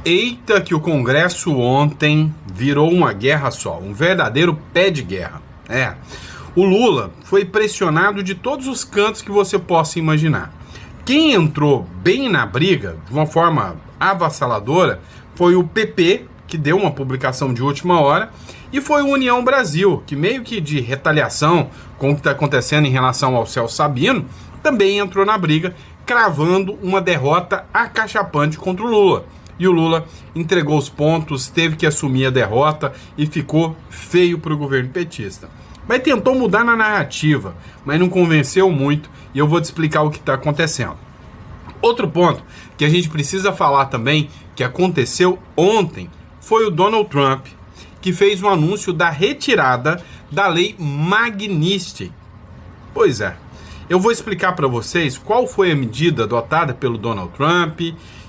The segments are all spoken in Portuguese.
Eita que o Congresso ontem virou uma guerra só, um verdadeiro pé de guerra. O Lula foi pressionado de todos os cantos que você possa imaginar. Quem entrou bem na briga, de uma forma avassaladora, foi o PP, que deu uma publicação de última hora, e foi o União Brasil, que meio que de retaliação com o que está acontecendo em relação ao Celso Sabino, também entrou na briga, cravando uma derrota acachapante contra o Lula. E o Lula entregou os pontos, teve que assumir a derrota e ficou feio para o governo petista. Mas tentou mudar na narrativa, mas não convenceu muito, e eu vou te explicar o que está acontecendo. Outro ponto que a gente precisa falar também, que aconteceu ontem, foi o Donald Trump, que fez um anúncio da retirada da lei Magnitsky. Pois é, eu vou explicar para vocês qual foi a medida adotada pelo Donald Trump.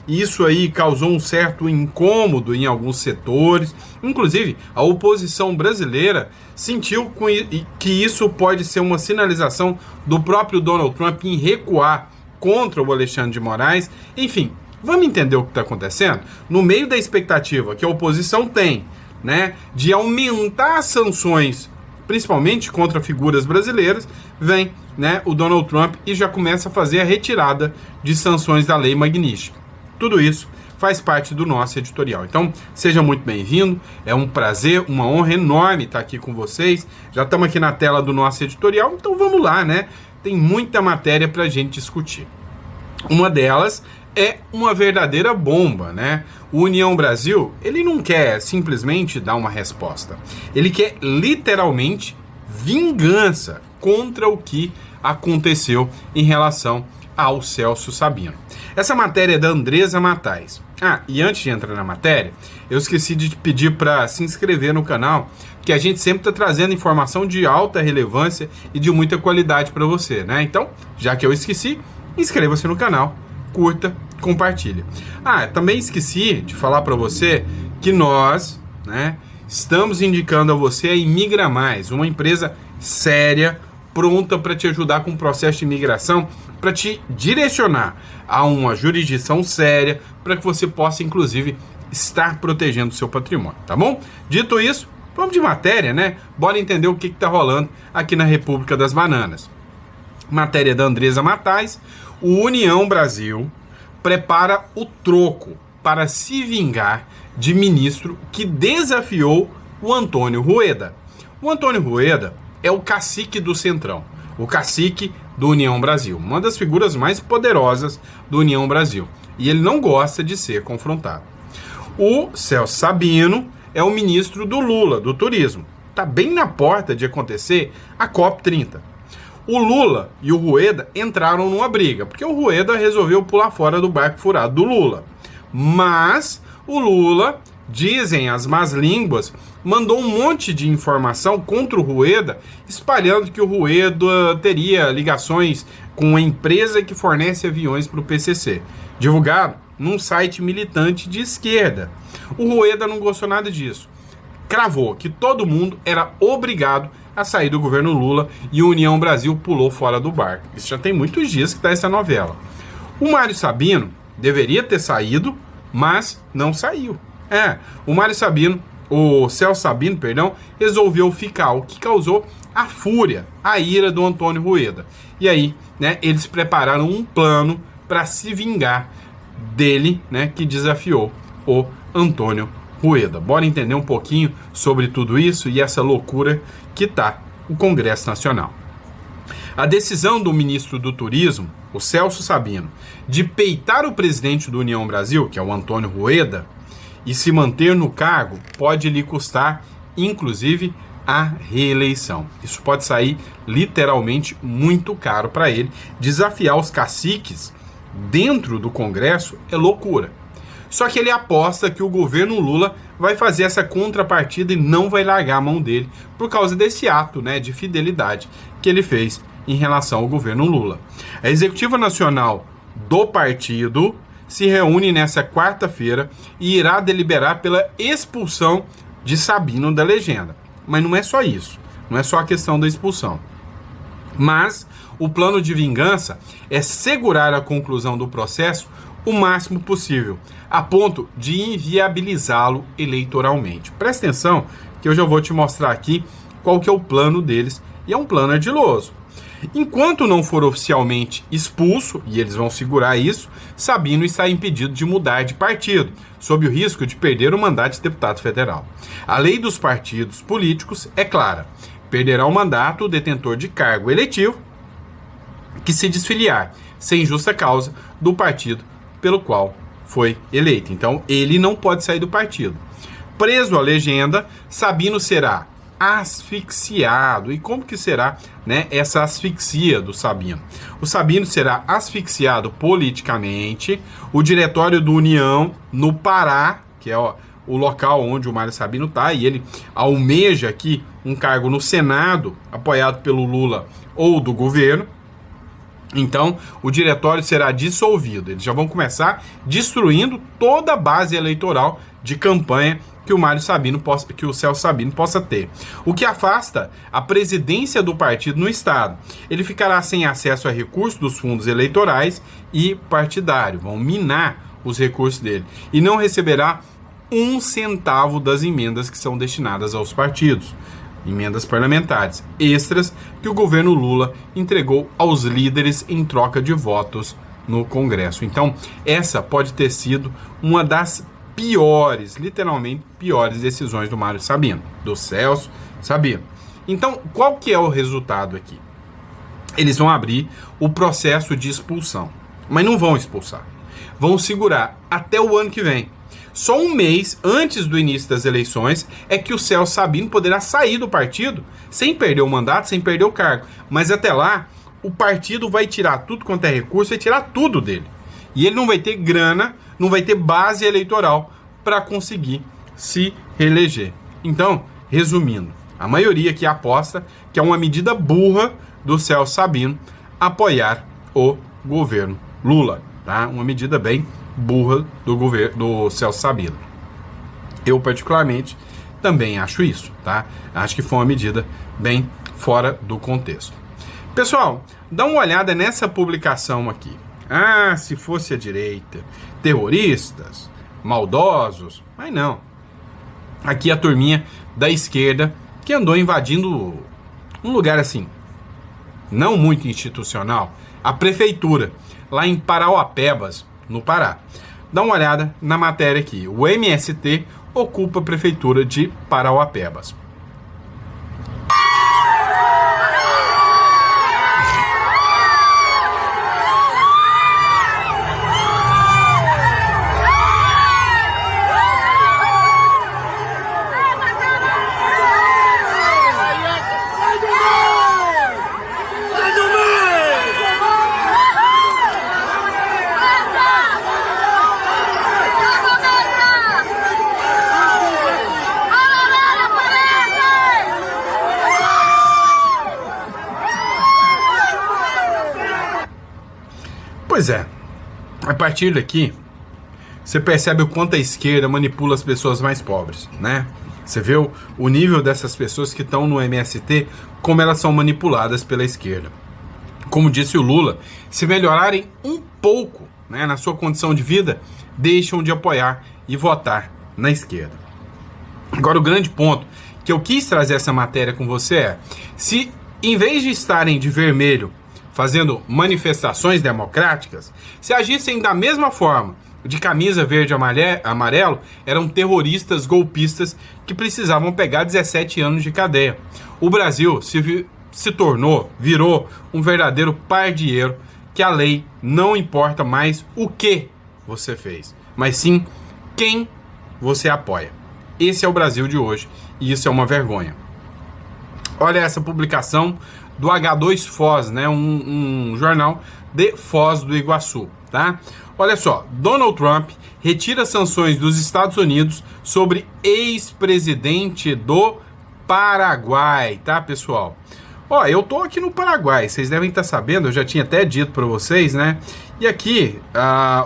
Isso aí causou um certo incômodo em alguns setores. Inclusive, a oposição brasileira sentiu que isso pode ser uma sinalização do próprio Donald Trump em recuar contra o Alexandre de Moraes. Enfim, vamos entender o que está acontecendo? No meio da expectativa que a oposição tem, de aumentar as sanções, principalmente contra figuras brasileiras, vem o Donald Trump e já começa a fazer a retirada de sanções da lei Magnitsky. Tudo isso faz parte do nosso editorial. Então, seja muito bem-vindo. É um prazer, uma honra enorme estar aqui com vocês. Já estamos aqui na tela do nosso editorial, então vamos lá, Tem muita matéria para a gente discutir. Uma delas é uma verdadeira bomba, O União Brasil, ele não quer simplesmente dar uma resposta. Ele quer literalmente vingança contra o que aconteceu em relação ao Celso Sabino. Essa matéria é da Andresa Matais. E antes de entrar na matéria, eu esqueci de te pedir para se inscrever no canal, que a gente sempre está trazendo informação de alta relevância e de muita qualidade para você, Então, já que eu esqueci, inscreva-se no canal, curta, compartilha. Também esqueci de falar para você que nós, estamos indicando a você a Imigra Mais, uma empresa séria, pronta para te ajudar com o processo de imigração, para te direcionar a uma jurisdição séria, para que você possa, inclusive, estar protegendo o seu patrimônio, tá bom? Dito isso, vamos de matéria, Bora entender o que está rolando aqui na República das Bananas. Matéria da Andresa Matais. O União Brasil prepara o troco para se vingar de ministro que desafiou o Antônio Rueda. O Antônio Rueda é o cacique do Centrão, o cacique do União Brasil, uma das figuras mais poderosas do União Brasil. E ele não gosta de ser confrontado. O Celso Sabino é o ministro do Lula, do turismo. Está bem na porta de acontecer a COP30. O Lula e o Rueda entraram numa briga, porque o Rueda resolveu pular fora do barco furado do Lula. Mas o Lula, dizem as más línguas, mandou um monte de informação contra o Rueda, espalhando que o Rueda teria ligações com uma empresa que fornece aviões para o PCC, divulgado num site militante de esquerda. O Rueda não gostou nada disso. Cravou que todo mundo era obrigado a sair do governo Lula e a União Brasil pulou fora do barco. Isso já tem muitos dias que está essa novela. O Mário Sabino deveria ter saído, mas não saiu. O Celso Sabino, resolveu ficar, o que causou a fúria, a ira do Antônio Rueda. E aí, eles prepararam um plano para se vingar dele, que desafiou o Antônio Rueda. Bora entender um pouquinho sobre tudo isso e essa loucura que tá o Congresso Nacional. A decisão do ministro do Turismo, o Celso Sabino, de peitar o presidente do União Brasil, que é o Antônio Rueda, e se manter no cargo, pode lhe custar, inclusive, a reeleição. Isso pode sair literalmente muito caro para ele. Desafiar os caciques dentro do Congresso é loucura. Só que ele aposta que o governo Lula vai fazer essa contrapartida e não vai largar a mão dele por causa desse ato, de fidelidade que ele fez em relação ao governo Lula. A Executiva Nacional do partido se reúne nessa quarta-feira e irá deliberar pela expulsão de Sabino da legenda. Mas não é só isso, não é só a questão da expulsão. Mas o plano de vingança é segurar a conclusão do processo o máximo possível, a ponto de inviabilizá-lo eleitoralmente. Presta atenção que eu já vou te mostrar aqui qual que é o plano deles, e é um plano ardiloso. Enquanto não for oficialmente expulso, e eles vão segurar isso, Sabino está impedido de mudar de partido, sob o risco de perder o mandato de deputado federal. A lei dos partidos políticos é clara: perderá o mandato o detentor de cargo eletivo que se desfiliar, sem justa causa, do partido pelo qual foi eleito. Então, ele não pode sair do partido. Preso à legenda, Sabino será asfixiado. E como que será, né, essa asfixia do Sabino? O Sabino será asfixiado politicamente. O diretório do União, no Pará, que é o local onde o Mário Sabino está, e ele almeja aqui um cargo no Senado, apoiado pelo Lula ou do governo. Então, o diretório será dissolvido. Eles já vão começar destruindo toda a base eleitoral de campanha que o Celso Sabino possa ter. O que afasta a presidência do partido no estado. Ele ficará sem acesso a recursos dos fundos eleitorais e partidário. Vão minar os recursos dele. E não receberá 1 centavo das emendas que são destinadas aos partidos. Emendas parlamentares extras que o governo Lula entregou aos líderes em troca de votos no Congresso. Então, essa pode ter sido uma das piores, literalmente piores decisões do Mário Sabino, do Celso Sabino. Então, qual que é o resultado aqui? Eles vão abrir o processo de expulsão, mas não vão expulsar. Vão segurar até o ano que vem. Só um mês antes do início das eleições é que o Celso Sabino poderá sair do partido sem perder o mandato, sem perder o cargo. Mas até lá, o partido vai tirar tudo quanto é recurso, vai tirar tudo dele. E ele não vai ter grana, não vai ter base eleitoral para conseguir se reeleger. Então, resumindo, a maioria aqui aposta que é uma medida burra do Celso Sabino apoiar o governo Lula, tá? Uma medida bem burra do governo do Celso Sabino. Eu particularmente também acho isso, tá? Acho que foi uma medida bem fora do contexto. Pessoal, dá uma olhada nessa publicação aqui. Ah, se fosse a direita, terroristas, maldosos, mas não. Aqui a turminha da esquerda que andou invadindo um lugar assim, não muito institucional, a prefeitura, lá em Parauapebas, no Pará. Dá uma olhada na matéria aqui. O MST ocupa a prefeitura de Parauapebas. Pois é, a partir daqui, você percebe o quanto a esquerda manipula as pessoas mais pobres, né? Você vê o nível dessas pessoas que estão no MST, como elas são manipuladas pela esquerda. Como disse o Lula, se melhorarem um pouco, né, na sua condição de vida, deixam de apoiar e votar na esquerda. Agora, o grande ponto que eu quis trazer essa matéria com você é, se em vez de estarem de vermelho fazendo manifestações democráticas, se agissem da mesma forma, de camisa verde e amarelo, eram terroristas golpistas que precisavam pegar 17 anos de cadeia. O Brasil virou um verdadeiro pardieiro, que a lei não importa mais o que você fez, mas sim quem você apoia. Esse é o Brasil de hoje e isso é uma vergonha. Olha essa publicação do H2Foz, né? Um jornal de Foz do Iguaçu, tá? Olha só, Donald Trump retira sanções dos Estados Unidos sobre ex-presidente do Paraguai, tá, pessoal? Ó, eu tô aqui no Paraguai, vocês devem estar sabendo, eu já tinha até dito para vocês, né? E aqui,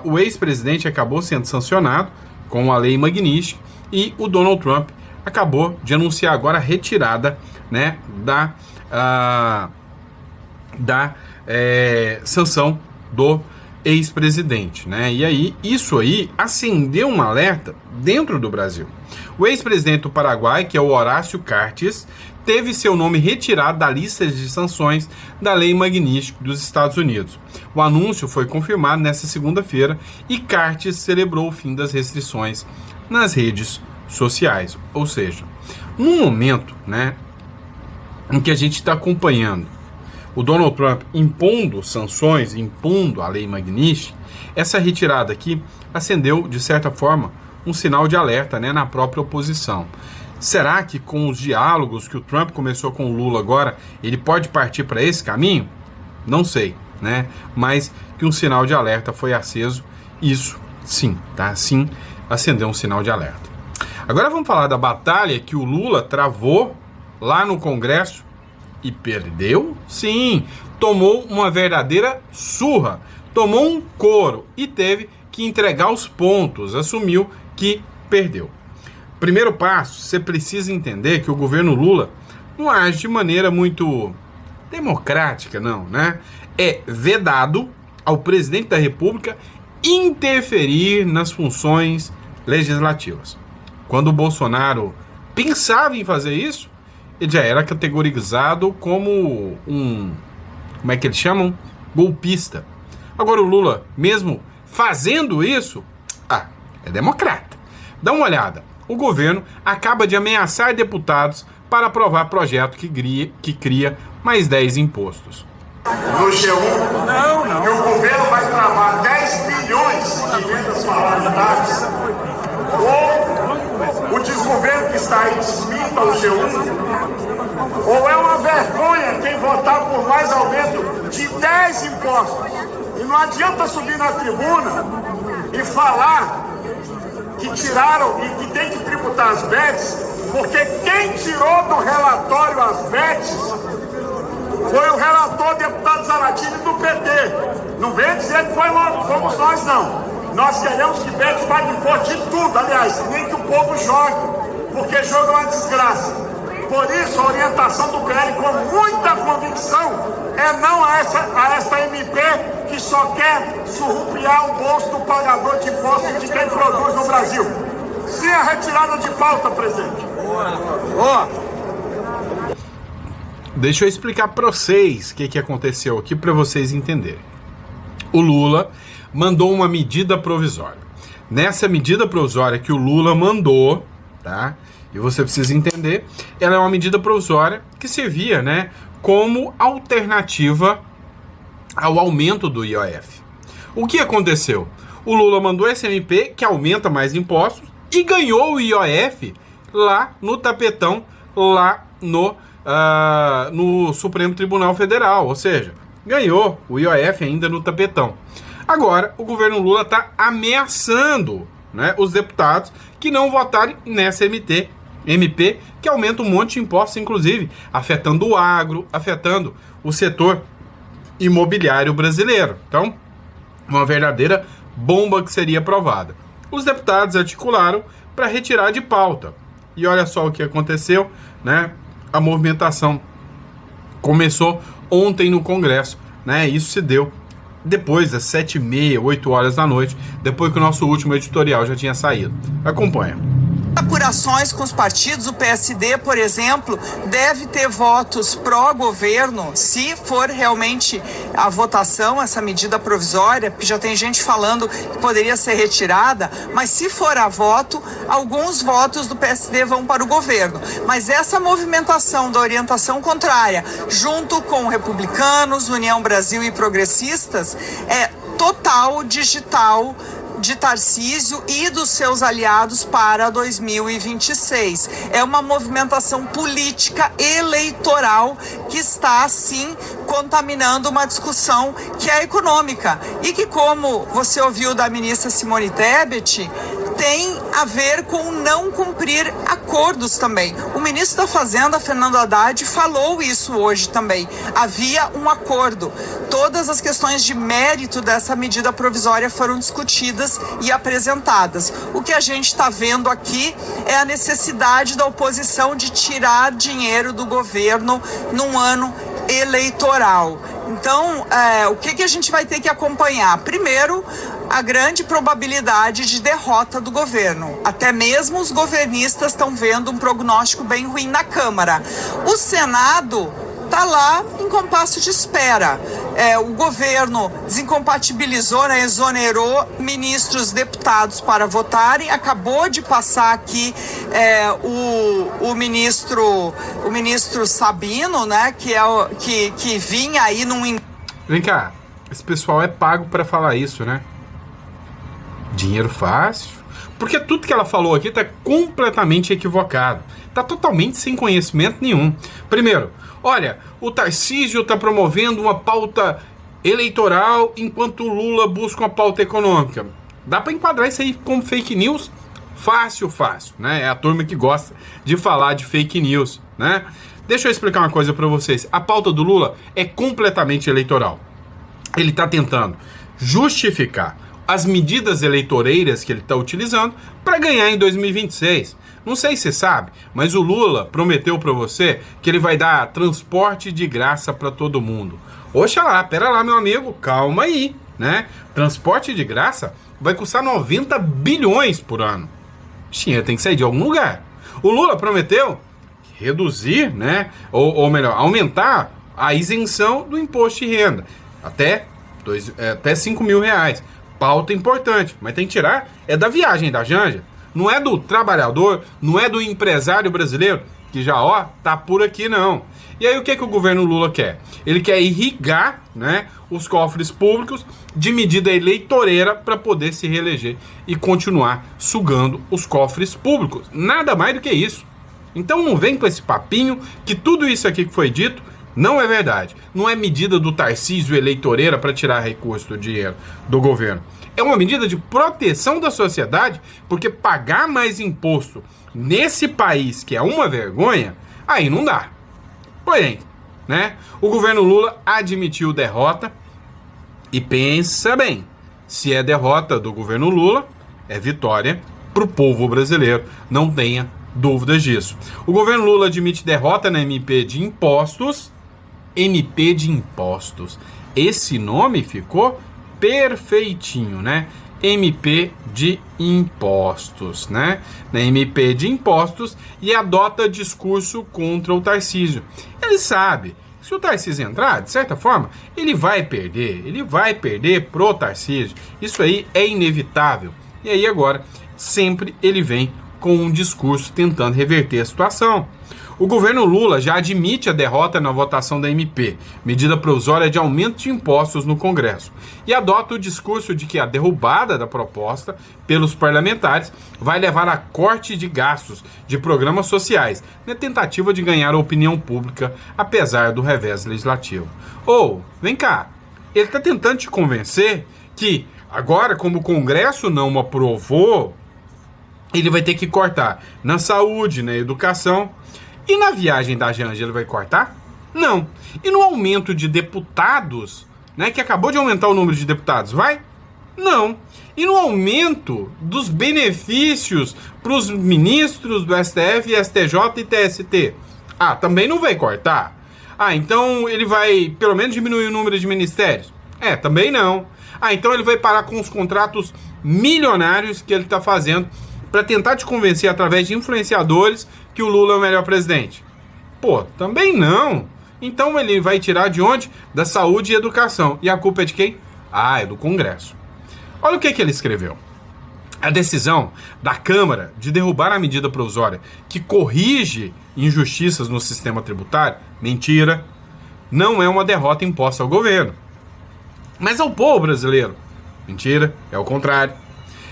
o ex-presidente acabou sendo sancionado com a lei Magnitsky e o Donald Trump acabou de anunciar agora a retirada, né, da sanção do ex-presidente, né? E aí, isso aí acendeu um alerta dentro do Brasil. O ex-presidente do Paraguai, que é o Horácio Cartes, teve seu nome retirado da lista de sanções da Lei Magnitsky dos Estados Unidos. O anúncio foi confirmado nesta segunda-feira e Cartes celebrou o fim das restrições nas redes sociais. Ou seja, num momento, né, em que a gente está acompanhando o Donald Trump impondo sanções, impondo a Lei Magnitsky, essa retirada aqui acendeu, de certa forma, um sinal de alerta, né, na própria oposição. Será que com os diálogos que o Trump começou com o Lula agora, ele pode partir para esse caminho? Não sei, né? Mas que um sinal de alerta foi aceso, isso sim, tá? Sim, acendeu um sinal de alerta. Agora vamos falar da batalha que o Lula travou lá no Congresso e perdeu? Sim, tomou uma verdadeira surra, tomou um couro e teve que entregar os pontos, assumiu que perdeu. Primeiro passo, você precisa entender que o governo Lula não age de maneira muito democrática, não, né? É vedado ao presidente da República interferir nas funções legislativas. Quando o Bolsonaro pensava em fazer isso, ele já era categorizado como como é que eles chamam? Golpista. Agora o Lula, mesmo fazendo isso, é democrata. Dá uma olhada. O governo acaba de ameaçar deputados para aprovar projeto que cria mais 10 impostos. No G1, que o governo vai travar 10 bilhões de emendas parlamentares, ou o desgoverno que está aí desminta o G1, ou é uma vergonha quem votar por mais aumento de 10 impostos. E não adianta subir na tribuna e falar que tiraram e que tem que tributar as bets, porque quem tirou do relatório as bets foi o relator deputado Zaratini do PT. Não vem dizer que fomos nós, não. Nós queremos que bets pague imposto de tudo, aliás, nem que o povo jogue, porque jogo é uma desgraça. Por isso, a orientação do PL com muita convicção é não a esta MP que só quer surrupiar o bolso do pagador de impostos de quem produz no Brasil. Sim, a retirada de pauta, presidente. Deixa eu explicar para vocês o que aconteceu aqui para vocês entenderem. O Lula mandou uma medida provisória. Nessa medida provisória que o Lula mandou, tá? E você precisa entender, ela é uma medida provisória que servia, né, como alternativa ao aumento do IOF. O que aconteceu? O Lula mandou esse MP que aumenta mais impostos e ganhou o IOF lá no tapetão, lá no Supremo Tribunal Federal, ou seja, ganhou o IOF ainda no tapetão. Agora, o governo Lula está ameaçando, né, os deputados que não votarem nessa MP, que aumenta um monte de impostos, inclusive afetando o agro, afetando o setor imobiliário brasileiro. Então, uma verdadeira bomba que seria aprovada. Os deputados articularam para retirar de pauta. E olha só o que aconteceu, né? A movimentação começou ontem no Congresso, né? Isso se deu depois das 7h30, 8 horas da noite, depois que o nosso último editorial já tinha saído. Acompanha. Apurações com os partidos, o PSD, por exemplo, deve ter votos pró-governo se for realmente a votação, essa medida provisória, porque já tem gente falando que poderia ser retirada, mas se for a voto, alguns votos do PSD vão para o governo. Mas essa movimentação da orientação contrária, junto com republicanos, União Brasil e progressistas, é total, digital, de Tarcísio e dos seus aliados para 2026. É uma movimentação política eleitoral que está, sim, contaminando uma discussão que é econômica e que, como você ouviu da ministra Simone Tebet, tem a ver com não cumprir acordos também. O ministro da Fazenda, Fernando Haddad, falou isso hoje também. Havia um acordo. Todas as questões de mérito dessa medida provisória foram discutidas e apresentadas. O que a gente está vendo aqui é a necessidade da oposição de tirar dinheiro do governo num ano eleitoral. Então, o que a gente vai ter que acompanhar? Primeiro, a grande probabilidade de derrota do governo. Até mesmo os governistas estão vendo um prognóstico bem ruim na Câmara. O Senado está lá em compasso de espera. O governo desincompatibilizou, né, exonerou ministros, deputados para votarem. Acabou de passar aqui o ministro Sabino, né, que vinha aí num... Vem cá, esse pessoal é pago para falar isso, né? Dinheiro fácil. Porque tudo que ela falou aqui tá completamente equivocado. Tá totalmente sem conhecimento nenhum. Primeiro, olha, o Tarcísio tá promovendo uma pauta eleitoral enquanto o Lula busca uma pauta econômica. Dá para enquadrar isso aí como fake news? Fácil, né? É a turma que gosta de falar de fake news, né? Deixa eu explicar uma coisa para vocês. A pauta do Lula é completamente eleitoral. Ele tá tentando justificar as medidas eleitoreiras que ele está utilizando para ganhar em 2026. Não sei se você sabe, mas o Lula prometeu para você que ele vai dar transporte de graça para todo mundo. Oxalá, pera lá, meu amigo, calma aí, né? Transporte de graça vai custar 90 bilhões por ano. Dinheiro tem que sair de algum lugar. O Lula prometeu reduzir, né? Ou melhor, aumentar a isenção do imposto de renda até 5 mil reais. Pauta importante, mas tem que tirar é da viagem da Janja, não é do trabalhador, não é do empresário brasileiro, que já, tá por aqui não. E aí o que o governo Lula quer? Ele quer irrigar, né, os cofres públicos de medida eleitoreira para poder se reeleger e continuar sugando os cofres públicos. Nada mais do que isso. Então não vem com esse papinho que tudo isso aqui que foi dito não é verdade. Não é medida do Tarcísio eleitoreira para tirar recurso do dinheiro do governo. É uma medida de proteção da sociedade, porque pagar mais imposto nesse país, que é uma vergonha, aí não dá. Porém, né, o governo Lula admitiu derrota e pensa bem, se é derrota do governo Lula, é vitória para o povo brasileiro, não tenha dúvidas disso. O governo Lula admite derrota na MP de impostos. MP de impostos. Esse nome ficou perfeitinho, né? MP de impostos, né? Na MP de impostos e adota discurso contra o Tarcísio. Ele sabe, se o Tarcísio entrar, de certa forma, ele vai perder pro Tarcísio. Isso aí é inevitável. E aí agora, sempre ele vem com um discurso tentando reverter a situação. O governo Lula já admite a derrota na votação da MP, medida provisória de aumento de impostos no Congresso, e adota o discurso de que a derrubada da proposta pelos parlamentares vai levar a corte de gastos de programas sociais, na tentativa de ganhar a opinião pública, apesar do revés legislativo. Vem cá, ele está tentando te convencer que agora, como o Congresso não aprovou, ele vai ter que cortar na saúde, na educação. E na viagem da Janja ele vai cortar? Não. E no aumento de deputados, né, que acabou de aumentar o número de deputados, vai? Não. E no aumento dos benefícios para os ministros do STF, STJ e TST? Também não vai cortar. Então ele vai pelo menos diminuir o número de ministérios? Também não. Então ele vai parar com os contratos milionários que ele está fazendo para tentar te convencer através de influenciadores que o Lula é o melhor presidente? Também não. Então ele vai tirar de onde? Da saúde e educação. E a culpa é de quem? É do Congresso. Olha o que ele escreveu. A decisão da Câmara de derrubar a medida provisória que corrige injustiças no sistema tributário, mentira, não é uma derrota imposta ao governo, mas ao povo brasileiro. Mentira, é o contrário.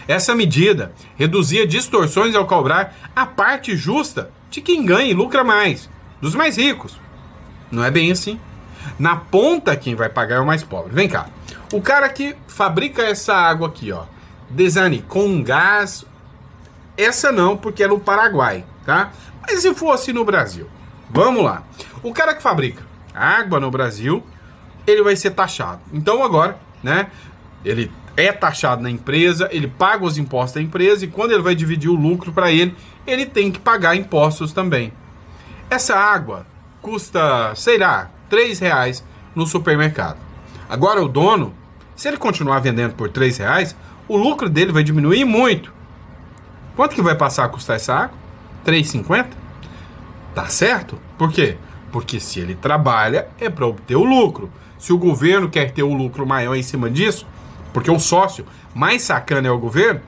Essa medida reduzia distorções ao cobrar a parte justa de quem ganha e lucra mais, dos mais ricos. Não é bem assim. Na ponta, quem vai pagar é o mais pobre. Vem cá. O cara que fabrica essa água aqui, Desani, com gás, essa não, porque é no Paraguai, tá? Mas se fosse no Brasil, vamos lá. O cara que fabrica água no Brasil, ele vai ser taxado. Então agora, né, ele é taxado na empresa, ele paga os impostos da empresa e quando ele vai dividir o lucro para ele, ele tem que pagar impostos também. Essa água custa, sei lá, R$3 no supermercado. Agora o dono, se ele continuar vendendo por R$3, o lucro dele vai diminuir muito. Quanto que vai passar a custar essa água? R$3,50? Tá certo? Por quê? Porque se ele trabalha é para obter o lucro. Se o governo quer ter o lucro maior em cima disso, porque o sócio mais sacana é o governo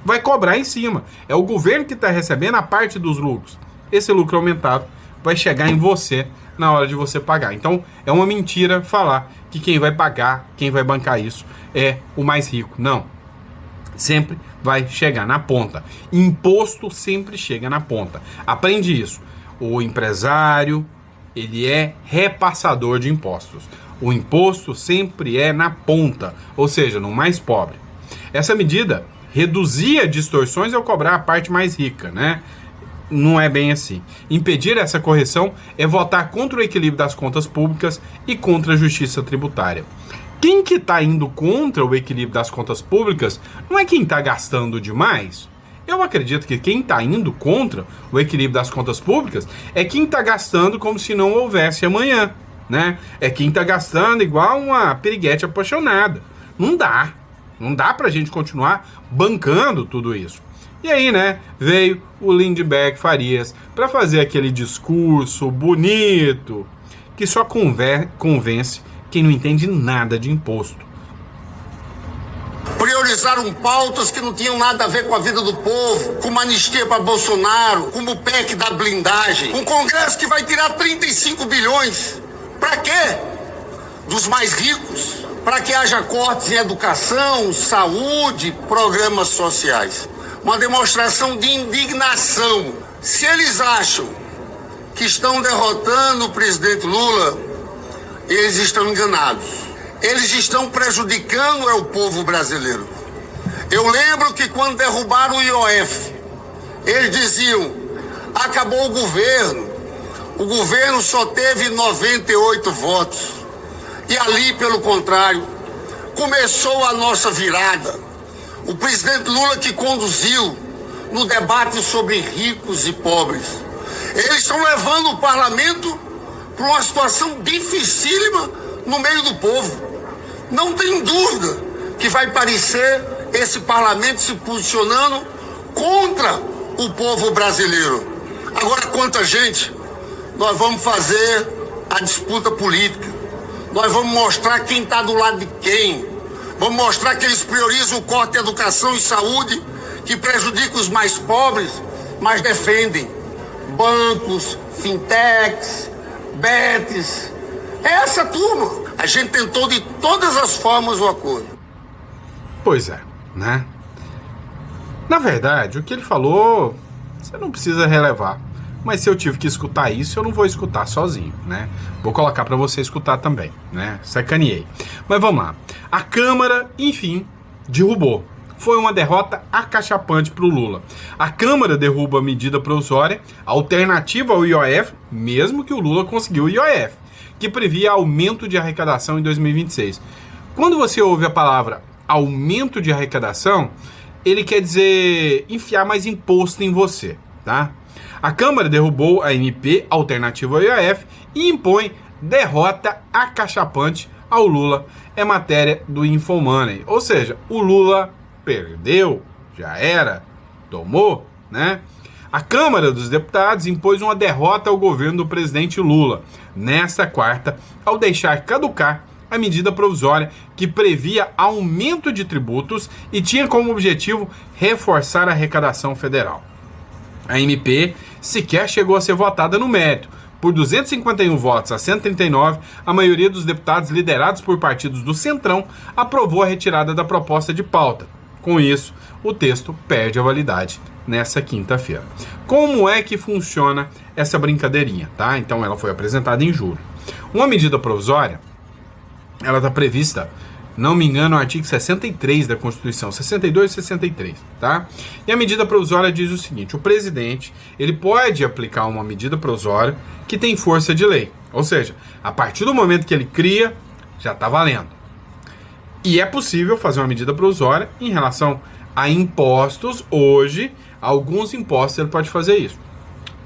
vai cobrar em cima. É o governo que está recebendo a parte dos lucros. Esse lucro aumentado vai chegar em você na hora de você pagar. Então, é uma mentira falar que quem vai pagar, quem vai bancar isso é o mais rico. Não. Sempre vai chegar na ponta. Imposto sempre chega na ponta. Aprende isso. O empresário, ele é repassador de impostos. O imposto sempre é na ponta, ou seja, no mais pobre. Essa medida reduzia distorções ao cobrar a parte mais rica, né? Não é bem assim. Impedir essa correção é votar contra o equilíbrio das contas públicas e contra a justiça tributária. Quem que está indo contra o equilíbrio das contas públicas não é quem está gastando demais. Eu acredito que quem está indo contra o equilíbrio das contas públicas é quem está gastando como se não houvesse amanhã, né? É quem está gastando igual uma piriguete apaixonada. Não dá pra gente continuar bancando tudo isso. E aí, né, veio o Lindenberg Farias para fazer aquele discurso bonito que só convence quem não entende nada de imposto. Priorizaram pautas que não tinham nada a ver com a vida do povo, como anistia para Bolsonaro, como o PEC da blindagem, um Congresso que vai tirar 35 bilhões. Para quê? Dos mais ricos, para que haja cortes em educação, saúde, programas sociais. Uma demonstração de indignação. Se eles acham que estão derrotando o presidente Lula, eles estão enganados. Eles estão prejudicando o povo brasileiro. Eu lembro que quando derrubaram o IOF, eles diziam, acabou o governo só teve 98 votos. E ali, pelo contrário, começou a nossa virada. O presidente Lula que conduziu no debate sobre ricos e pobres. Eles estão levando o parlamento para uma situação dificílima no meio do povo. Não tem dúvida que vai parecer esse parlamento se posicionando contra o povo brasileiro. Agora, quanto a gente, nós vamos fazer a disputa política. Nós vamos mostrar quem está do lado de quem. Vamos mostrar que eles priorizam o corte de educação e saúde, que prejudica os mais pobres, mas defendem bancos, fintechs, bets. É essa turma. A gente tentou de todas as formas o acordo. Pois é, né? Na verdade, o que ele falou, você não precisa relevar. Mas se eu tive que escutar isso, eu não vou escutar sozinho, né? Vou colocar para você escutar também, né? Sacaneei. Mas vamos lá. A Câmara, enfim, derrubou. Foi uma derrota acachapante para o Lula. A Câmara derruba a medida provisória alternativa ao IOF, mesmo que o Lula conseguiu o IOF, que previa aumento de arrecadação em 2026. Quando você ouve a palavra aumento de arrecadação, ele quer dizer enfiar mais imposto em você, tá? A Câmara derrubou a MP alternativa ao IOF e impõe derrota acachapante ao Lula. É matéria do Infomoney. Ou seja, o Lula perdeu, já era, tomou, né? A Câmara dos Deputados impôs uma derrota ao governo do presidente Lula nesta quarta, ao deixar caducar a medida provisória que previa aumento de tributos e tinha como objetivo reforçar a arrecadação federal. A MP sequer chegou a ser votada no mérito. Por 251 votos a 139, a maioria dos deputados liderados por partidos do Centrão aprovou a retirada da proposta de pauta. Com isso, o texto perde a validade nessa quinta-feira. Como é que funciona essa brincadeirinha, tá? Então ela foi apresentada em julho. Uma medida provisória, ela está prevista, não me engano, no artigo 63 da Constituição, 62 e 63, tá? E a medida provisória diz o seguinte: o presidente, ele pode aplicar uma medida provisória que tem força de lei. Ou seja, a partir do momento que ele cria, já está valendo. E é possível fazer uma medida provisória em relação a impostos. Hoje, alguns impostos ele pode fazer isso.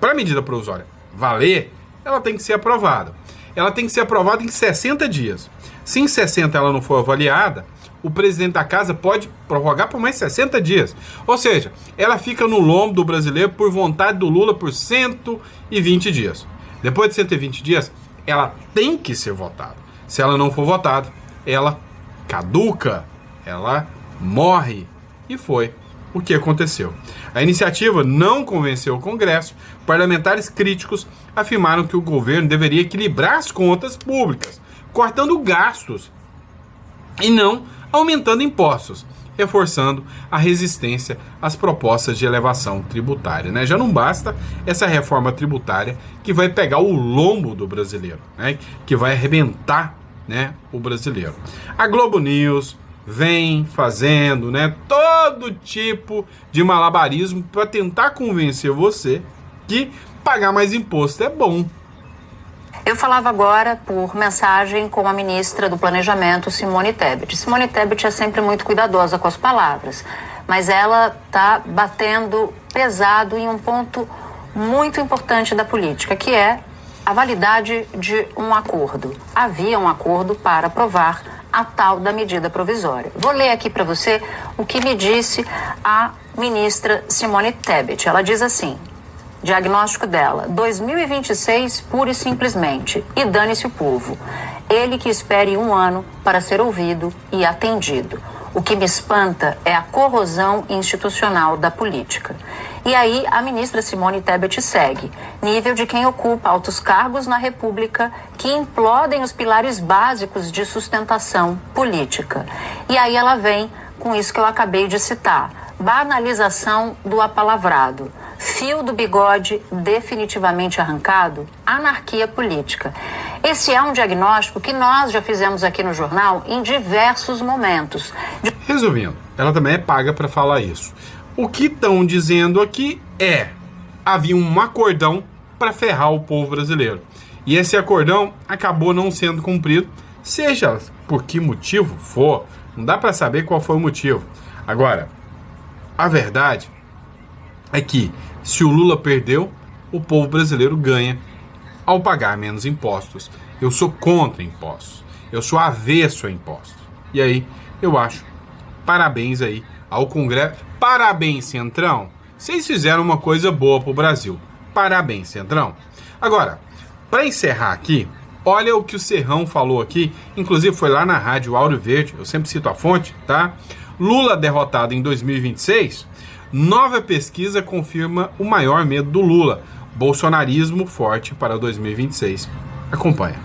Para a medida provisória valer, ela tem que ser aprovada. ela tem que ser aprovada em 60 dias. Se em 60 ela não for avaliada, o presidente da casa pode prorrogar por mais 60 dias. Ou seja, ela fica no lombo do brasileiro por vontade do Lula por 120 dias. Depois de 120 dias, ela tem que ser votada. Se ela não for votada, ela caduca, ela morre. E foi o que aconteceu. A iniciativa não convenceu o Congresso. Parlamentares críticos afirmaram que o governo deveria equilibrar as contas públicas, cortando gastos e não aumentando impostos, reforçando a resistência às propostas de elevação tributária, né? Já não basta essa reforma tributária que vai pegar o lombo do brasileiro, né? Que vai arrebentar, né, o brasileiro. A Globo News vem fazendo, né, todo tipo de malabarismo para tentar convencer você que pagar mais imposto é bom. Eu falava agora por mensagem com a ministra do Planejamento, Simone Tebet. Simone Tebet é sempre muito cuidadosa com as palavras, mas ela está batendo pesado em um ponto muito importante da política, que é a validade de um acordo. Havia um acordo para aprovar a tal da medida provisória. Vou ler aqui para você o que me disse a ministra Simone Tebet. Ela diz assim: diagnóstico dela, 2026 pura e simplesmente, e dane-se o povo. Ele que espere 1 ano para ser ouvido e atendido. O que me espanta é a corrosão institucional da política. E aí a ministra Simone Tebet segue, nível de quem ocupa altos cargos na República que implodem os pilares básicos de sustentação política. E aí ela vem com isso que eu acabei de citar, banalização do apalavrado, fio do bigode definitivamente arrancado, anarquia política. Esse é um diagnóstico que nós já fizemos aqui no jornal em diversos momentos. Resumindo, ela também é paga para falar isso. O que estão dizendo aqui é: havia um acordão para ferrar o povo brasileiro. E esse acordão acabou não sendo cumprido, seja por que motivo for. Não dá para saber qual foi o motivo. Agora, a verdade é que se o Lula perdeu, o povo brasileiro ganha ao pagar menos impostos. Eu sou contra impostos. Eu sou avesso a impostos. E aí, eu acho, parabéns aí ao Congresso. Parabéns, Centrão. Vocês fizeram uma coisa boa pro Brasil. Parabéns, Centrão. Agora, para encerrar aqui, olha o que o Serrão falou aqui. Inclusive foi lá na Rádio Áudio Verde. Eu sempre cito a fonte, tá? Lula derrotado em 2026. Nova pesquisa confirma o maior medo do Lula. Bolsonarismo forte para 2026. Acompanha.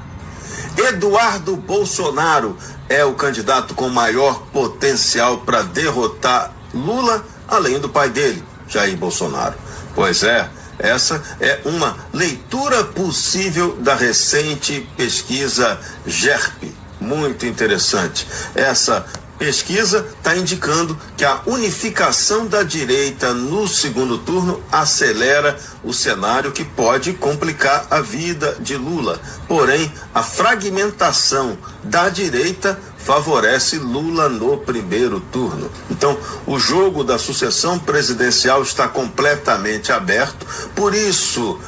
Eduardo Bolsonaro é o candidato com maior potencial para derrotar Lula, além do pai dele, Jair Bolsonaro. Pois é, essa é uma leitura possível da recente pesquisa GERP. Muito interessante. Essa pesquisa está indicando que a unificação da direita no segundo turno acelera o cenário que pode complicar a vida de Lula. Porém, a fragmentação da direita favorece Lula no primeiro turno. Então, o jogo da sucessão presidencial está completamente aberto. Por isso,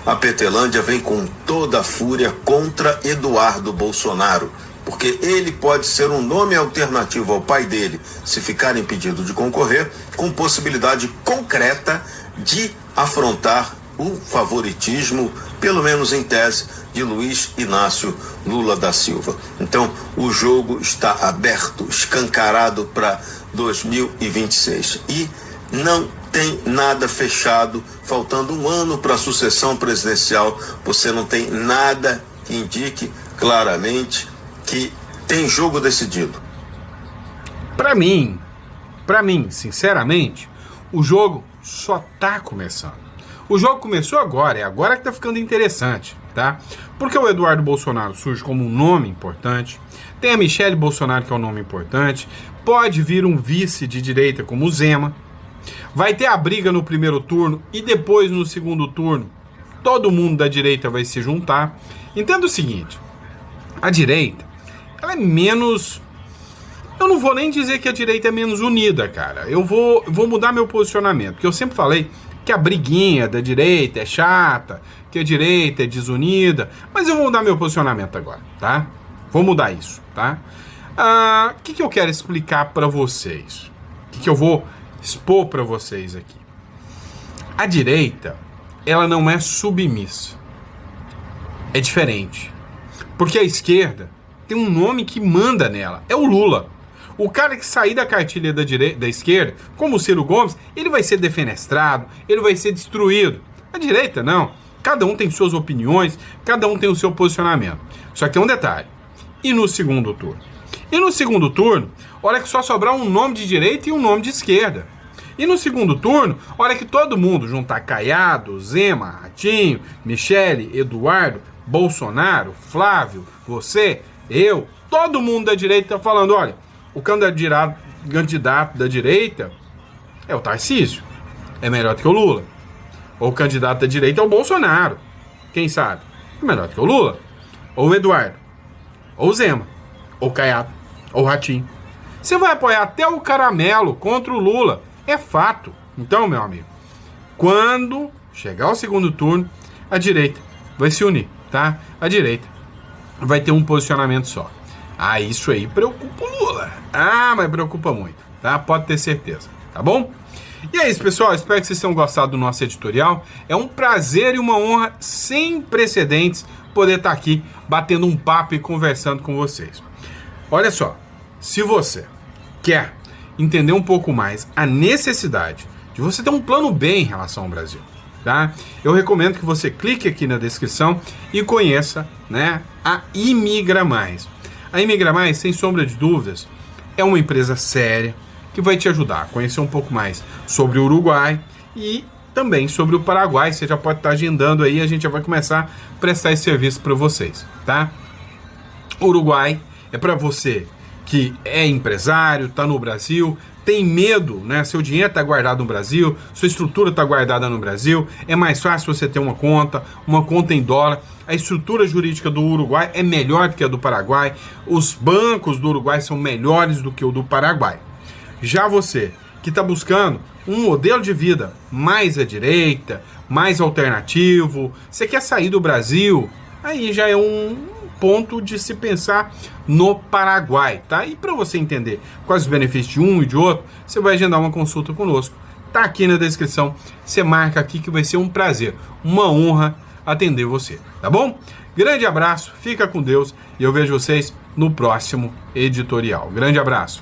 a Petelândia vem com toda a fúria contra Eduardo Bolsonaro. Porque ele pode ser um nome alternativo ao pai dele, se ficar impedido de concorrer, com possibilidade concreta de afrontar o favoritismo, pelo menos em tese, de Luiz Inácio Lula da Silva. Então, o jogo está aberto, escancarado para 2026. E não tem nada fechado, faltando 1 ano para a sucessão presidencial. Você não tem nada que indique claramente que tem jogo decidido. Para mim, sinceramente, o jogo só tá começando. O jogo começou agora, é agora que tá ficando interessante, tá? Porque o Eduardo Bolsonaro surge como um nome importante, tem a Michelle Bolsonaro, que é um nome importante, pode vir um vice de direita como o Zema, vai ter a briga no primeiro turno e depois no segundo turno todo mundo da direita vai se juntar. Entenda o seguinte, a direita, ela é menos... Eu não vou nem dizer que a direita é menos unida, cara. Eu vou mudar meu posicionamento, porque eu sempre falei que a briguinha da direita é chata, que a direita é desunida, mas eu vou mudar meu posicionamento agora, tá? Vou mudar isso, tá? O que eu quero explicar para vocês? O que eu vou expor para vocês aqui? A direita, ela não é submissa. É diferente. Porque a esquerda tem um nome que manda nela, é o Lula. O cara que sair da cartilha da esquerda, como o Ciro Gomes, ele vai ser defenestrado, ele vai ser destruído. A direita, não. Cada um tem suas opiniões, cada um tem o seu posicionamento. Só que tem um detalhe. E no segundo turno? E no segundo turno, olha que só sobrar um nome de direita e um nome de esquerda. E no segundo turno, olha que todo mundo juntar Caiado, Zema, Ratinho, Michele, Eduardo, Bolsonaro, Flávio, você, eu, todo mundo da direita tá falando, olha, o candidato da direita é o Tarcísio, é melhor do que o Lula. Ou o candidato da direita é o Bolsonaro, quem sabe? É melhor do que o Lula. Ou o Eduardo, ou o Zema, ou o Caiado, ou o Ratinho. Você vai apoiar até o Caramelo contra o Lula, é fato. Então, meu amigo, quando chegar o segundo turno, a direita vai se unir, tá? A direita vai ter um posicionamento só. Isso aí preocupa o Lula. Mas preocupa muito, tá? Pode ter certeza, tá bom? E é isso, pessoal. Espero que vocês tenham gostado do nosso editorial. É um prazer e uma honra sem precedentes poder estar aqui batendo um papo e conversando com vocês. Olha só, se você quer entender um pouco mais a necessidade de você ter um plano B em relação ao Brasil, tá? Eu recomendo que você clique aqui na descrição e conheça, né, a Imigra Mais. A Imigra Mais, sem sombra de dúvidas, é uma empresa séria que vai te ajudar a conhecer um pouco mais sobre o Uruguai e também sobre o Paraguai. Você já pode estar agendando aí, a gente já vai começar a prestar esse serviço para vocês, tá? O Uruguai é para você que é empresário, está no Brasil, tem medo, né? Seu dinheiro está guardado no Brasil, sua estrutura está guardada no Brasil, é mais fácil você ter uma conta em dólar. A estrutura jurídica do Uruguai é melhor do que a do Paraguai, os bancos do Uruguai são melhores do que o do Paraguai. Já você que está buscando um modelo de vida mais à direita, mais alternativo, você quer sair do Brasil, aí já é um ponto de se pensar no Paraguai, tá? E para você entender quais os benefícios de um e de outro, você vai agendar uma consulta conosco. Tá aqui na descrição, você marca aqui que vai ser um prazer, uma honra atender você, tá bom? Grande abraço, fica com Deus e eu vejo vocês no próximo editorial. Grande abraço.